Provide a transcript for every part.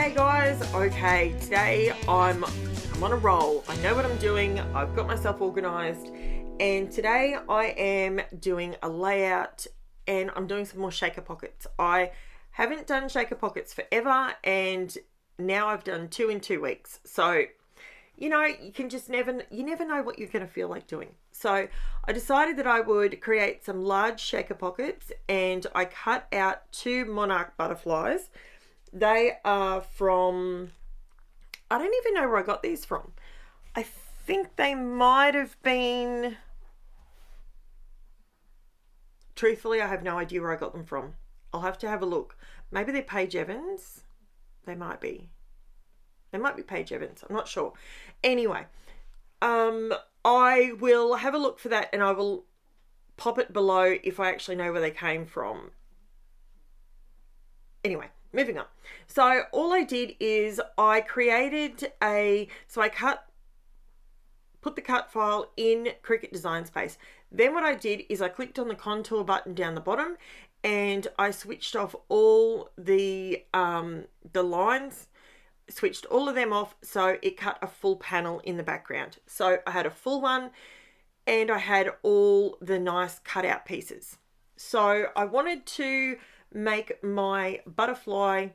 Hey guys, okay, today I'm on a roll. I know what I'm doing. I've got myself organized, and today I am doing a layout and I'm doing some more shaker pockets. I haven't done shaker pockets forever, and now I've done 2 in 2 weeks. So, you know, you never know what you're going to feel like doing. So I decided that I would create some large shaker pockets, and I cut out 2 monarch butterflies. They are from, I don't even know where I got these from. I think they might have been, truthfully, I have no idea where I got them from. I'll have to have a look. Maybe they're Paige Evans. They might be. They might be Paige Evans. I'm not sure. Anyway, I will have a look for that, and I will pop it below if I actually know where they came from. Anyway, moving on. So all I did is I created put the cut file in CRICUT Design Space. Then what I did is I clicked on the contour button down the bottom, and I switched off all the lines, switched all of them off, so it cut a full panel in the background. So I had a full one, and I had all the nice cutout pieces. So I wanted to make my butterfly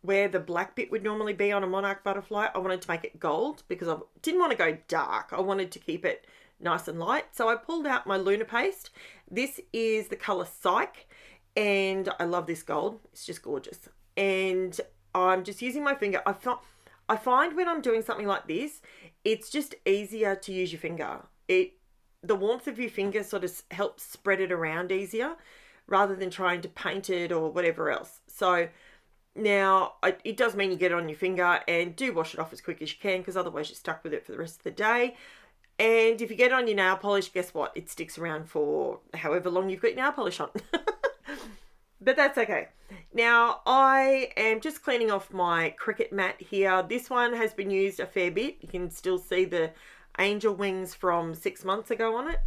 where the black bit would normally be on a monarch butterfly. I wanted to make it gold because I didn't want to go dark. I wanted to keep it nice and light. So I pulled out my LUNAR paste. This is the color SIKE, and I love this gold. It's just gorgeous. And I'm just using my finger. I find when I'm doing something like this, it's just easier to use your finger. The warmth of your finger sort of helps spread it around easier, rather than trying to paint it or whatever else. So now it does mean you get it on your finger, and do wash it off as quick as you can, because otherwise you're stuck with it for the rest of the day. And if you get it on your nail polish, guess what? It sticks around for however long you've got nail polish on. But that's okay. Now I am just cleaning off my CRICUT mat here. This one has been used a fair bit. You can still see the angel wings from 6 months ago on it.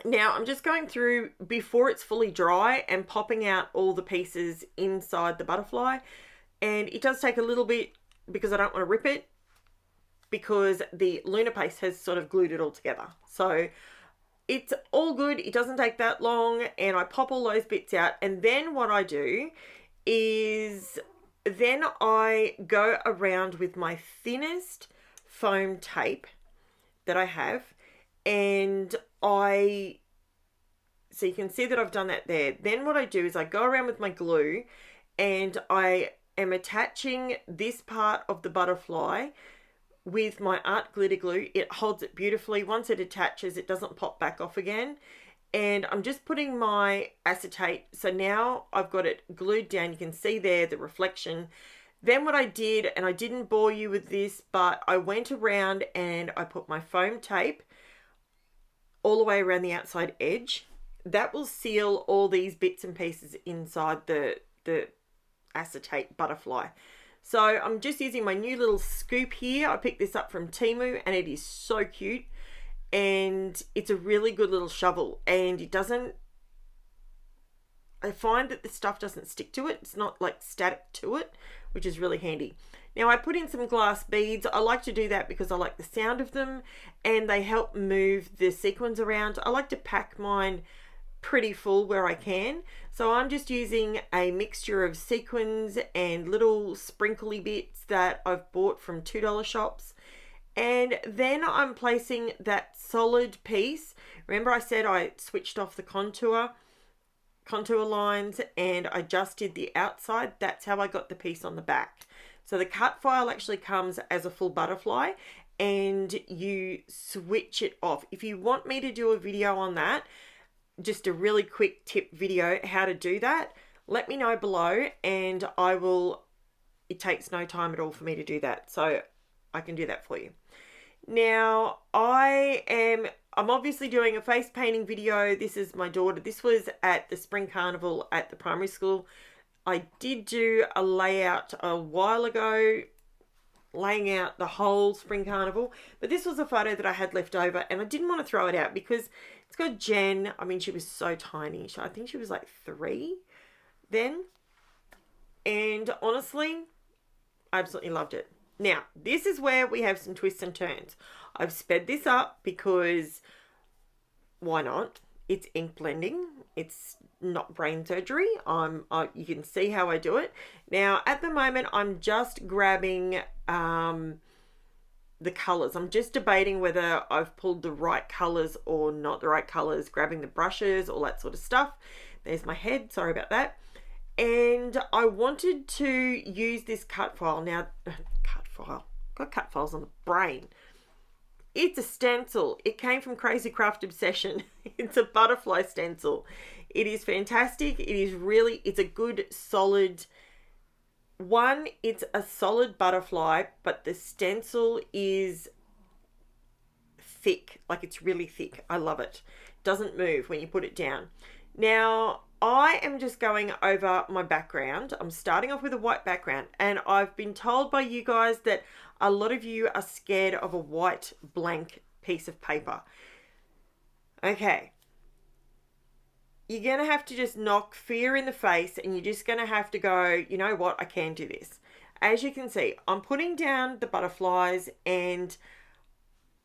Now I'm just going through before it's fully dry and popping out all the pieces inside the butterfly. And it does take a little bit because I don't want to rip it, because the LUNAR paste has sort of glued it all together. So it's all good. It doesn't take that long, and I pop all those bits out. And then what I do is then I go around with my thinnest foam tape that I have, and so you can see that I've done that there. Then what I do is I go around with my glue, and I am attaching this part of the butterfly with my art glitter glue. It holds it beautifully. Once it attaches, it doesn't pop back off again. And I'm just putting my acetate. So now I've got it glued down. You can see there the reflection. Then what I did, and I didn't bore you with this, but I went around and I put my foam tape all the way around the outside edge. That will seal all these bits and pieces inside the acetate butterfly. So I'm just using my new little scoop here. I picked this up from Temu, and it is so cute. And it's a really good little shovel, and I find that the stuff doesn't stick to it. It's not like static to it, which is really handy. Now I put in some glass beads. I like to do that because I like the sound of them, and they help move the sequins around. I like to pack mine pretty full where I can. So I'm just using a mixture of sequins and little sprinkly bits that I've bought from $2 shops. And then I'm placing that solid piece. Remember I said I switched off the contour lines and I just did the outside. That's how I got the piece on the back. So the cut file actually comes as a full butterfly, and you switch it off. If you want me to do a video on that, just a really quick tip video how to do that, let me know below, and I will. It takes no time at all for me to do that, so I can do that for you. Now I'm obviously doing a face painting video. This is my daughter. This was at the spring carnival at the primary school. I did do a layout a while ago, laying out the whole spring carnival, but this was a photo that I had left over, and I didn't want to throw it out because it's got Jen. I mean, she was so tiny. I think she was like 3 then. and honestly, I absolutely loved it. Now, this is where we have some twists and turns. I've sped this up because why not? It's ink blending. It's not brain surgery. You can see how I do it. Now, at the moment, I'm just grabbing the colours. I'm just debating whether I've pulled the right colours or not the right colours, grabbing the brushes, all that sort of stuff. There's my head. Sorry about that. And I wanted to use this cut file. Now, cut file. Got cut files on the brain. It's a stencil. It came from Crazy Craft Obsession. It's a butterfly stencil. It is fantastic. It is really, it's a good solid one. It's a solid butterfly, but the stencil is thick. Like, it's really thick. I love it. Doesn't move when you put it down. Now, I am just going over my background. I'm starting off with a white background, and I've been told by you guys that a lot of you are scared of a white blank piece of paper. Okay. You're going to have to just knock fear in the face, and you're just going to have to go, you know what, I can do this. As you can see, I'm putting down the butterflies, and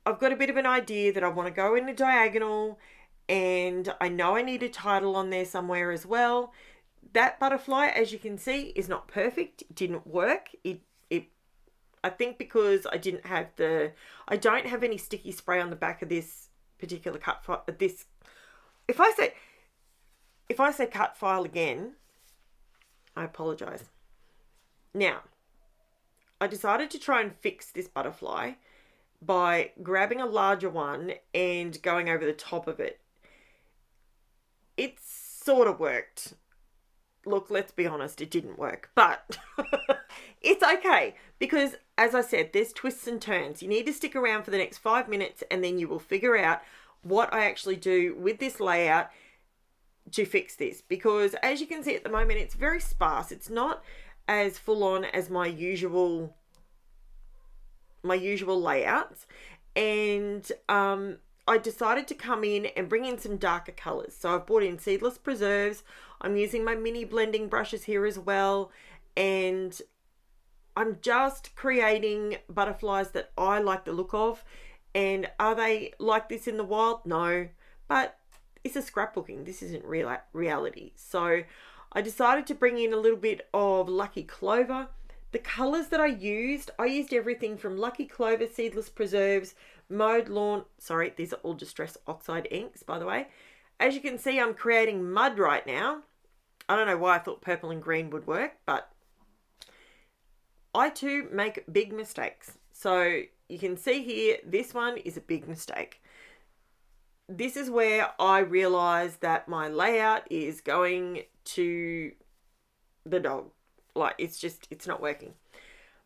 I've got a bit of an idea that I want to go in a diagonal, and I know I need a title on there somewhere as well. That butterfly, as you can see, is not perfect. It didn't work. I think because I don't have any sticky spray on the back of this particular cut file. If I say cut file again, I apologize. Now, I decided to try and fix this butterfly by grabbing a larger one and going over the top of it. It sort of worked. Look, let's be honest, it didn't work, but it's okay because, as I said, there's twists and turns. You need to stick around for the next 5 minutes, and then you will figure out what I actually do with this layout to fix this, because as you can see at the moment, it's very sparse. It's not as full on as my usual layouts, and I decided to come in and bring in some darker colors. So I've brought in Seedless Preserves. I'm using my mini blending brushes here as well, and I'm just creating butterflies that I like the look of. And are they like this in the wild? No, but it's a scrapbooking. This isn't reality. So I decided to bring in a little bit of Lucky Clover. The colors that I used everything from Lucky Clover, Seedless Preserves, Mowed Lawn. Sorry, these are all Distress Oxide inks, by the way. As you can see, I'm creating mud right now. I don't know why I thought purple and green would work, but I too make big mistakes. So you can see here, this one is a big mistake. This is where I realized that my layout is going to the dog. Like, it's not working.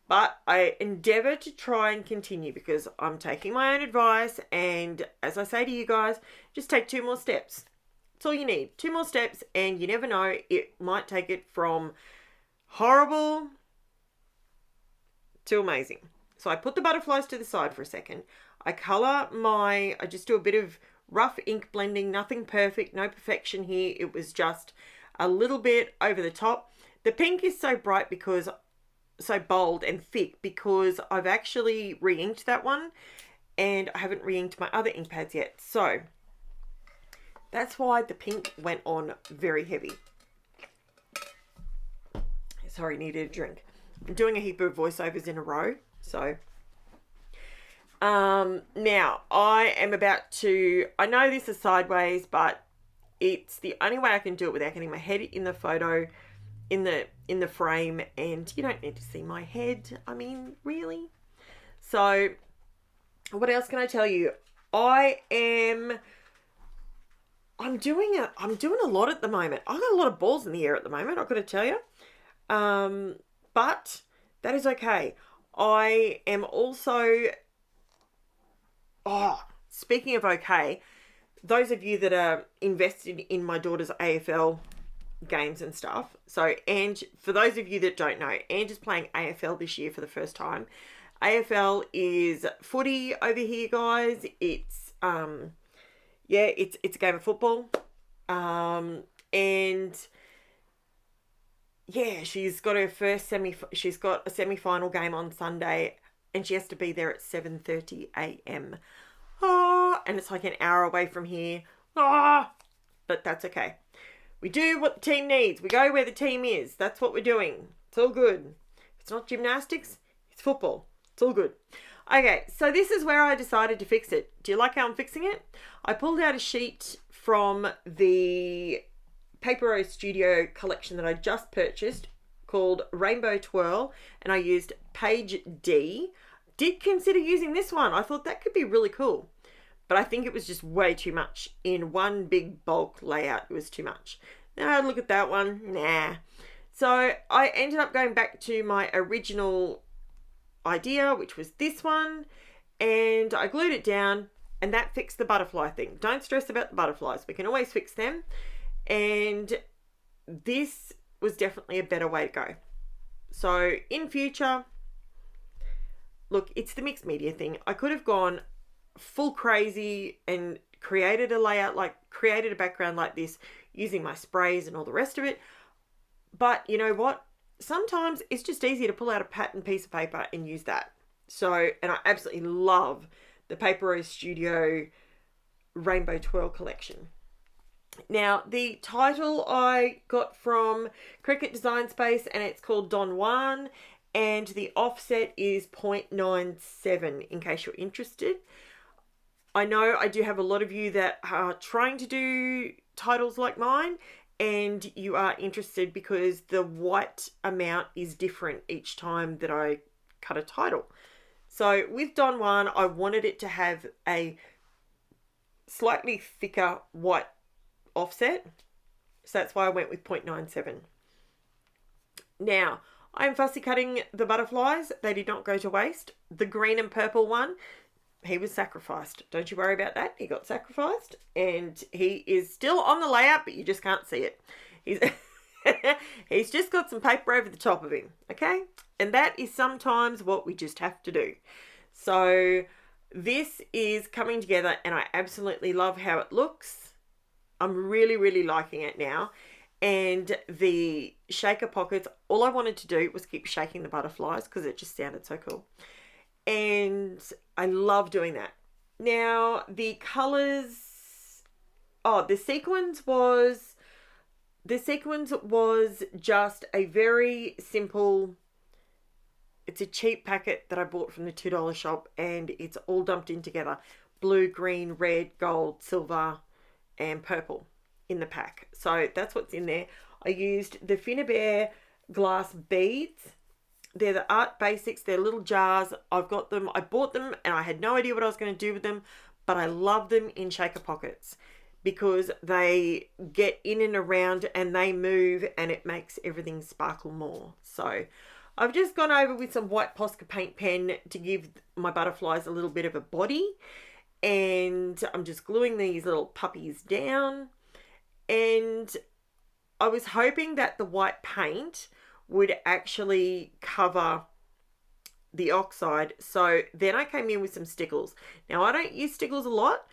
But I endeavor to try and continue because I'm taking my own advice. And as I say to you guys, just take 2 more steps. That's all you need. 2 more steps, and you never know, it might take it from horrible to amazing. So I put the butterflies to the side for a second. I just do a bit of rough ink blending, nothing perfect, no perfection here. It was just a little bit over the top. The pink is so bright because, so bold and thick, because I've actually re-inked that one, and I haven't re-inked my other ink pads yet. So that's why the pink went on very heavy. Sorry, needed a drink. I'm doing a heap of voiceovers in a row, so now I am about to, I know this is sideways, but it's the only way I can do it without getting my head in the photo, in the frame, and you don't need to see my head. I mean, really? So what else can I tell you? I'm doing a lot at the moment. I've got a lot of balls in the air at the moment, I've got to tell you. But that is okay. I am also, speaking of okay, those of you that are invested in my daughter's AFL games and stuff. So, and for those of you that don't know, Ange is playing AFL this year for the first time. AFL is footy over here, guys. It's it's a game of football. And yeah, she's got her first she's got a semi-final game on Sunday, and she has to be there at 7:30 a.m. Oh, and it's like an hour away from here. Oh, but that's okay. We do what the team needs. We go where the team is. That's what we're doing. It's all good. It's not gymnastics, it's football. It's all good. Okay, so this is where I decided to fix it. Do you like how I'm fixing it? I pulled out a sheet from the Paper Rose Studio collection that I just purchased called Rainbow Twirl, and I used page D. Did consider using this one. I thought that could be really cool, but I think it was just way too much in one big bulk layout. It was too much. Now look at that one. Nah. So I ended up going back to my original idea, which was this one, and I glued it down, and that fixed the butterfly thing. Don't stress about the butterflies. We can always fix them. And this was definitely a better way to go. So in future, look, it's the mixed media thing. I could have gone full crazy and created a layout, created a background like this using my sprays and all the rest of it. But you know what? Sometimes it's just easier to pull out a pattern piece of paper and use that. So, and I absolutely love the Paper Rose Studio Rainbow Twirl collection. Now, the title I got from CRICUT Design Space, and it's called Don Juan, and the offset is 0.97 in case you're interested. I know I do have a lot of you that are trying to do titles like mine, and you are interested because the white amount is different each time that I cut a title. So with Don Juan, I wanted it to have a slightly thicker white offset, so that's why I went with 0.97. Now, I'm fussy cutting the butterflies. They did not go to waste. The green and purple one, he was sacrificed. Don't you worry about that. He got sacrificed, and he is still on the layout, but you just can't see it. He's just got some paper over the top of him, okay? And that is sometimes what we just have to do. So this is coming together, and I absolutely love how it looks. I'm really, really liking it now. And the shaker pockets, all I wanted to do was keep shaking the butterflies because it just sounded so cool. And I love doing that. Now, the colours... Oh, the sequins was just a very simple... It's a cheap packet that I bought from the $2 shop, and it's all dumped in together. Blue, green, red, gold, silver, and purple in the pack. So that's what's in there. I used the FINNABAIR glass beads. They're the Art Basics. They're little jars. I've got them. I bought them and I had no idea what I was going to do with them, but I love them in shaker pockets because they get in and around and they move, and it makes everything sparkle more. So I've just gone over with some white Posca paint pen to give my butterflies a little bit of a body. And I'm just gluing these little puppies down. And I was hoping that the white paint would actually cover the oxide. So then I came in with some stickles. Now, I don't use stickles a lot.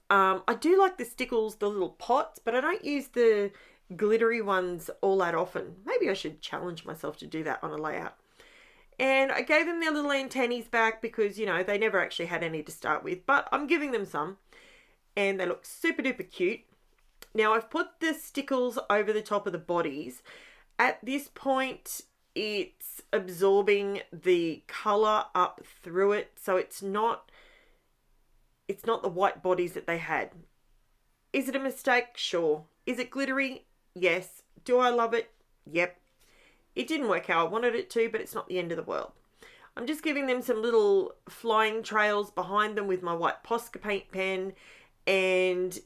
I do like the stickles, the little pots, but I don't use the glittery ones all that often. Maybe I should challenge myself to do that on a layout. And I gave them their little antennaes back because, you know, they never actually had any to start with. But I'm giving them some. And they look super duper cute. Now, I've put the stickles over the top of the bodies. At this point, it's absorbing the colour up through it. So it's not the white bodies that they had. Is it a mistake? Sure. Is it glittery? Yes. Do I love it? Yep. It didn't work how I wanted it to, but it's not the end of the world. I'm just giving them some little flying trails behind them with my white Posca paint pen. And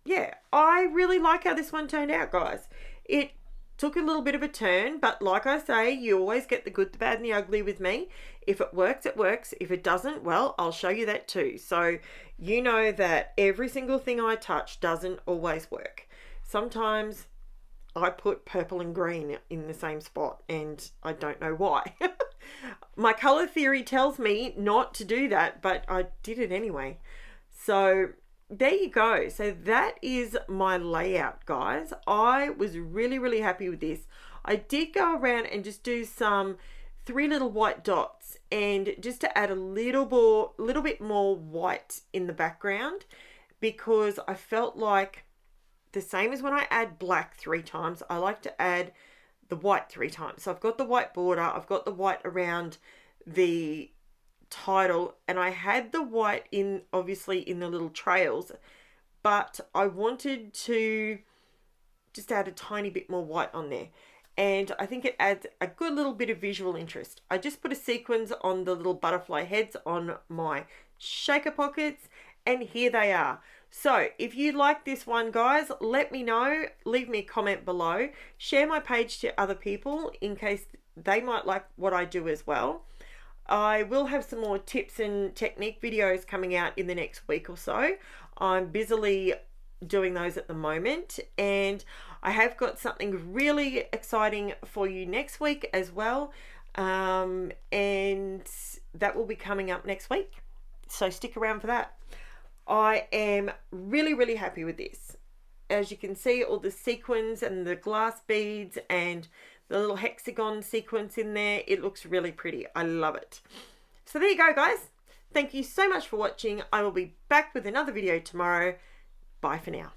yeah, I really like how this one turned out, guys. It took a little bit of a turn, but like I say, you always get the good, the bad, and the ugly with me. If it works, it works. If it doesn't, well, I'll show you that too. So you know that every single thing I touch doesn't always work. Sometimes I put purple and green in the same spot, and I don't know why. My color theory tells me not to do that, but I did it anyway. So there you go. So that is my layout, guys. I was really happy with this. I did go around and just do some 3 little white dots, and just to add a little bit more white in the background, because I felt like the same as when I add black 3 times, I like to add the white 3 times. So I've got the white border, I've got the white around the title, and I had the white in, obviously, in the little trails, but I wanted to just add a tiny bit more white on there, and I think it adds a good little bit of visual interest. I just put a sequins on the little butterfly heads on my shaker pockets, and here they are. So if you like this one, guys, let me know. Leave me a comment below. Share my page to other people in case they might like what I do as well. I will have some more tips and technique videos coming out in the next week or so. I'm busily doing those at the moment, and I have got something really exciting for you next week as well, and that will be coming up next week, so stick around for that. I am really happy with this. As you can see, all the sequins and the glass beads and the little hexagon sequence in there, it looks really pretty. I love it. So there you go, guys. Thank you so much for watching. I will be back with another video tomorrow. Bye for now.